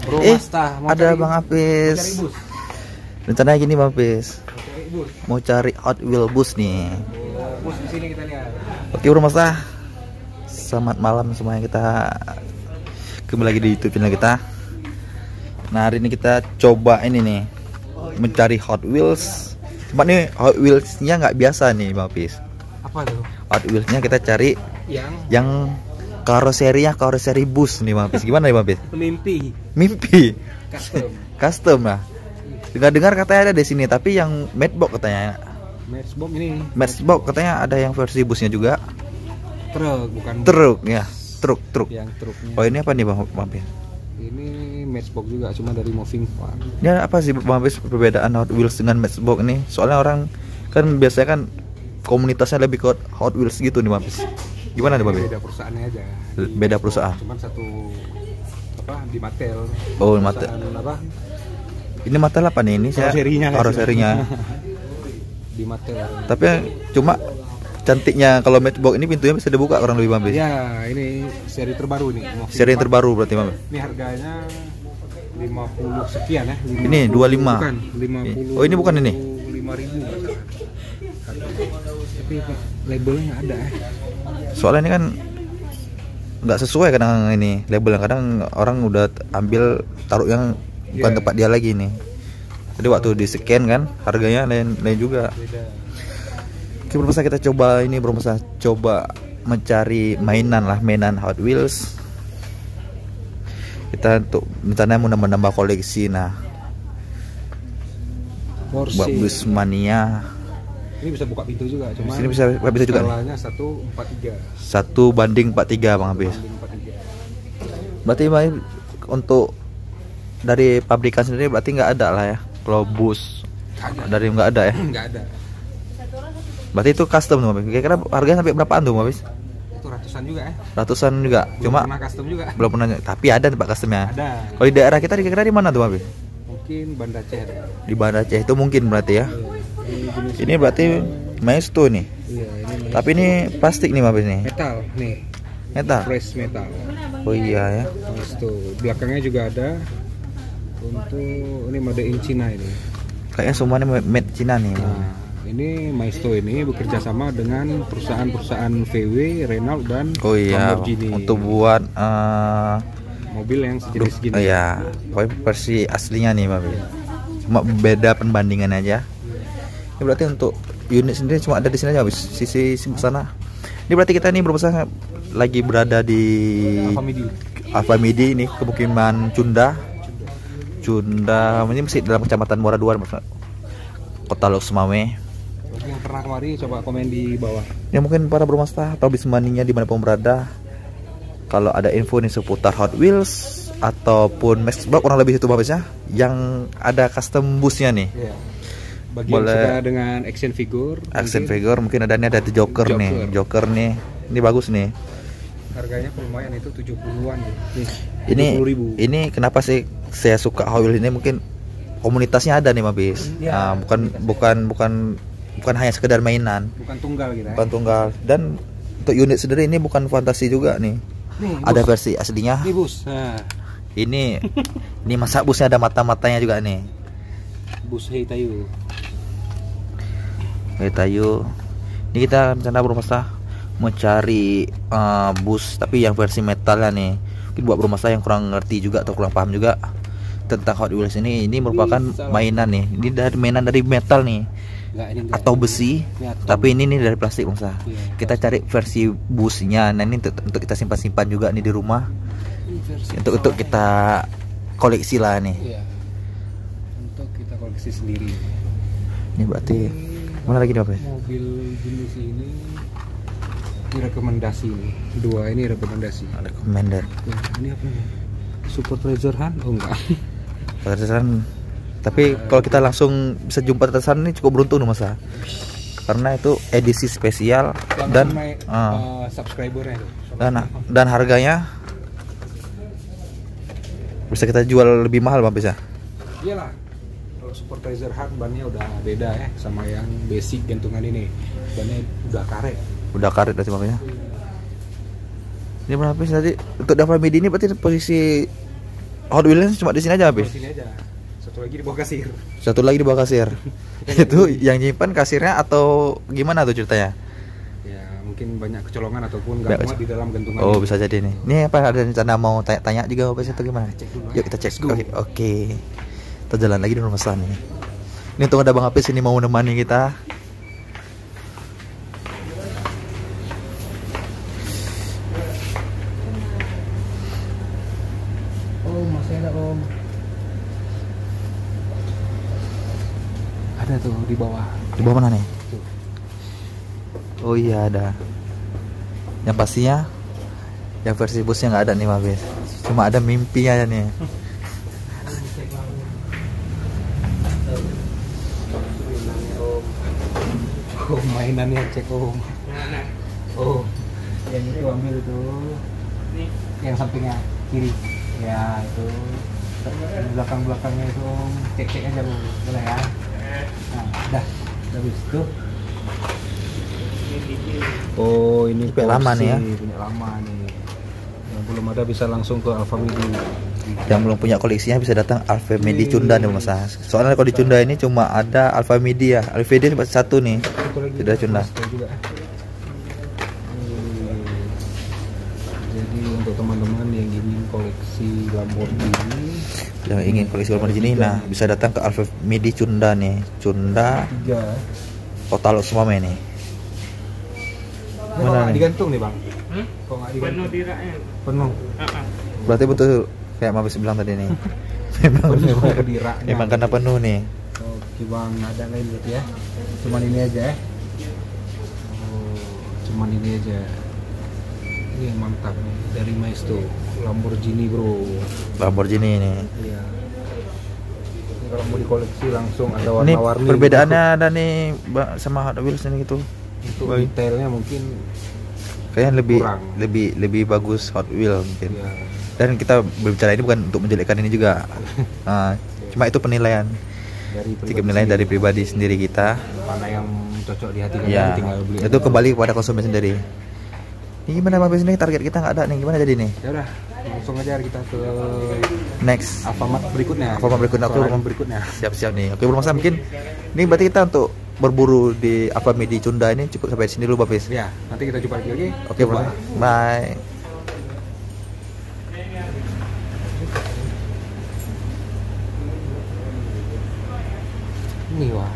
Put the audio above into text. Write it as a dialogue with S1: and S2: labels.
S1: Bro Masta,
S2: ada Bang Apis. Rencananya gini Bang Apis, mau cari Hot Wheels bus nih.
S1: Bus di sini kita lihat.
S2: Oke Bro Masta, selamat malam semuanya, kita kembali lagi di YouTube channel kita. Nah hari ini kita coba ini nih, mencari Hot Wheels. Cuma nih Hot Wheels-nya nggak biasa nih Bang Apis.
S1: Apa tuh?
S2: Hot Wheels-nya kita cari yang karoseri bus nih Bang Apis. Gimana nih Bang Apis? Mimpi custom lah. Dengar katanya ada di sini, tapi yang Matchbox katanya. Matchbox katanya ada yang versi busnya juga. Truk ya, truk.
S1: Yang truknya.
S2: Oh ini apa nih Bang Apis?
S1: Ini Matchbox juga, cuma dari moving part.
S2: Ini apa sih Bang Apis perbedaan Hot Wheels dengan Matchbox nih? Soalnya orang kan biasanya kan komunitasnya lebih ke Hot Wheels gitu nih Bang Apis. Gimana nih Bang Apis?
S1: Beda perusahaannya aja.
S2: Beda perusahaan.
S1: Cuman satu di Mattel.
S2: Oh Mattel.
S1: Apa?
S2: Ini Mattel apa nih? Ini saya karoserinya.
S1: Di Mattel.
S2: Tapi cuma cantiknya kalau Matchbox ini pintunya bisa dibuka kurang lebih Bang Apis.
S1: Ya, ini seri terbaru nih.
S2: Seri yang terbaru berarti Bang.
S1: Ini harganya 50 sekian ya. 50,
S2: ini 25.
S1: Bukan, 50.
S2: Oh, ini bukan ini.
S1: 5.000 tapi labelnya nggak ada ya.
S2: Soalnya ini kan nggak sesuai kadang ini labelnya, kadang orang udah ambil taruh yang bukan tempat dia lagi nih. Jadi waktu di scan kan harganya lain juga. Oke Bro Masa, kita coba ini Bro Masa, coba mencari mainan Hot Wheels. Kita untuk rencananya mau menambah koleksi. Nah buat bus mania.
S1: Ini bisa buka pintu juga, cuma
S2: ini bisa juga.
S1: Skalanya 1:43.
S2: 1:43 Bang Apis. Berarti Bang, untuk dari pabrikan sendiri berarti nggak ada lah ya kalau bus dari nggak ada ya.
S1: Nggak ada.
S2: Berarti itu custom tuh Bang. Kira-kira harganya sampai berapaan tuh Bang Apis?
S1: Itu ratusan juga ya.
S2: Ratusan juga. Cuma
S1: pernah custom juga. Belum
S2: pernah, tapi ada tempat customnya.
S1: Ada.
S2: Kalau di daerah kita kira-kira di mana tuh Bang Apis?
S1: Mungkin Banda Aceh.
S2: Di Banda Aceh itu mungkin berarti ya. Ini berarti Maisto nih.
S1: Iya, ini
S2: tapi ini plastik nih Bang Apis nih.
S1: Metal nih.
S2: Metal.
S1: Fresh metal.
S2: Oh iya ya.
S1: Maisto. Belakangnya juga ada untuk ini made in China ini.
S2: Kayaknya semuanya made Cina nih.
S1: Nah, ini Maisto ini bekerja sama dengan perusahaan-perusahaan VW, Renault dan Lamborghini.
S2: Untuk buat
S1: mobil yang sejenis gini.
S2: Iya, versi aslinya nih Bang. Cuma beda perbandingan aja. Ini berarti untuk unit sendiri cuma ada di sini aja, sisi sana. Ini berarti kita nih berusaha lagi berada di Alfamidi ini, kemukiman Cunda. Ini masih dalam kecamatan Muara II, Kota Lok Semawe.
S1: Yang pernah kemari coba komen di bawah.
S2: Ya mungkin para bermasta atau bismaninya dimanapun berada, kalau ada info nih seputar Hot Wheels ataupun Matchbox kurang lebih itu babasnya yang ada custom busnya nih.
S1: Iya. Bagi yang suka dengan action figure, mungkin ada nih, ada Joker nih. Joker nih. Ini bagus nih. Harganya lumayan, itu 70-an nih.
S2: Ini kenapa sih saya suka Hot Wheels ini, mungkin komunitasnya ada nih Mabis. Ya, bukan hanya sekedar mainan. Bukan tunggal gitu ya. Bukan tunggal. Dan untuk unit sendiri ini bukan fantasi juga nih. Ada versi aslinya. Ini bus. Nah. Ini masa busnya ada mata-matanya juga nih. Bus Heitayu. Ini kita rencana bermasa mencari bus tapi yang versi metalnya nih. Mungkin buat bermasa yang kurang ngerti juga atau kurang paham juga tentang Hot Wheels ini merupakan mainan nih. Ini mainan dari metal nih. Atau besi, tapi ini nih dari plastik bangsa. Kita cari versi busnya. Nah ini untuk kita simpan juga nih di rumah. Untuk kita koleksi lah nih. Untuk kita koleksi sendiri. Ini berarti mana lagi nih Pak? Mobil jenis ini rekomendasi nih. Dua ini rekomendasi. Recommended. Ini apa nih? Super Treasure Hunt? Oh enggak. Treasure Hunt. Tapi kalau kita langsung bisa jumpa Treasure Hunt ini cukup beruntung nih Masa. Karena itu edisi spesial dan subscribernya dan harganya bisa kita jual lebih mahal Bang bisa. Iyalah. Kalau Super Treasure Hunt bannya udah beda ya sama yang basic gantungan ini. Bannya udah karet. Udah karet berarti makanya. Ini berapa sih tadi? Untuk Alfamidi ini berarti posisi Hot Wheels cuma di sini aja habis.
S1: Di sini aja. Satu lagi di bawah kasir.
S2: Satu lagi di bawah kasir. Itu yang nyimpan kasirnya atau gimana tuh ceritanya?
S1: Ya mungkin banyak kecolongan ataupun nggak muat di dalam gantungan.
S2: Oh bisa jadi nih. Ini apa ada rencana mau tanya-tanya juga apa sih atau gimana?
S1: Cek dulu.
S2: Yuk kita cek. Oke. Kita jalan lagi di rumah Mas nih. Ini untung ada Bang Hafiz ini mau menemani kita.
S1: Oh masih ada Om. Ada tuh di bawah.
S2: Di bawah mana nih?
S1: Tuh.
S2: Oh iya ada. Yang pastinya yang versi busnya nggak ada nih Mas Hafiz. Cuma ada mimpi aja nih.
S1: Oh mainannya cek Om. Oh yang itu ambil itu. Yang sampingnya kiri. Ya itu. Belakang-belakangnya itu Om. Cek-cek aja Bu. Boleh ya. Nah, udah habis tuh. Oh ini
S2: punya lama nih ya.
S1: Punya lama nih. Yang belum ada bisa langsung ke Alfamidi.
S2: Yang belum punya koleksinya bisa datang Alfamidi Cunda nih Mas. Soalnya kalau di Cunda ini cuma ada Alfamidi ya. Alfamidi cuma satu nih. Tidak Cunda.
S1: Jadi untuk teman-teman yang ingin koleksi Lamborghini,
S2: yang ingin koleksi Lamborghini, nah bisa datang ke Alfamidi Cunda nih. Cunda
S1: 3
S2: Total semua nih.
S1: Mana nih? Digantung nih Bang. Kok nggak digantung?
S3: Penuh diraknya.
S1: Penuh.
S2: Berarti betul kayak Mabes bilang tadi nih. memang karena penuh nih.
S1: Oke Bang, ada lain berarti ya. Cuman ini aja ya. Oh, cuman ini aja. Ini yang mantap nih dari Maestro Lamborghini bro.
S2: Lamborghini ini.
S1: Iya. Ini kalau mau dikoleksi langsung ada warna-warni.
S2: Ini perbedaannya ada nih sama Hot Wheels ini gitu.
S1: Untuk detailnya mungkin
S2: kayaknya
S1: kurang.
S2: lebih bagus Hot Wheels mungkin.
S1: Ya.
S2: Dan kita berbicara ini bukan untuk menjelekkan ini juga. Cuma itu penilaian. Penilaian dari pribadi sendiri kita.
S1: Mana yang cocok di hati kalian
S2: Ya,
S1: tinggal beli.
S2: itu kembali kepada konsumen sendiri. Ini gimana Mabes ini target kita nggak ada nih, gimana jadi nih?
S1: Ya udah, langsung aja kita ke
S2: Next.
S1: Alfamart berikutnya.
S2: Alfamart berikutnya. Siap-siap nih. Oke, belum mungkin ini berarti kita untuk berburu di Alfamidi Cunda ini cukup sampai sini dulu Babes.
S1: Ya, nanti kita jumpa lagi.
S2: Oke, bye.
S1: Ini wah.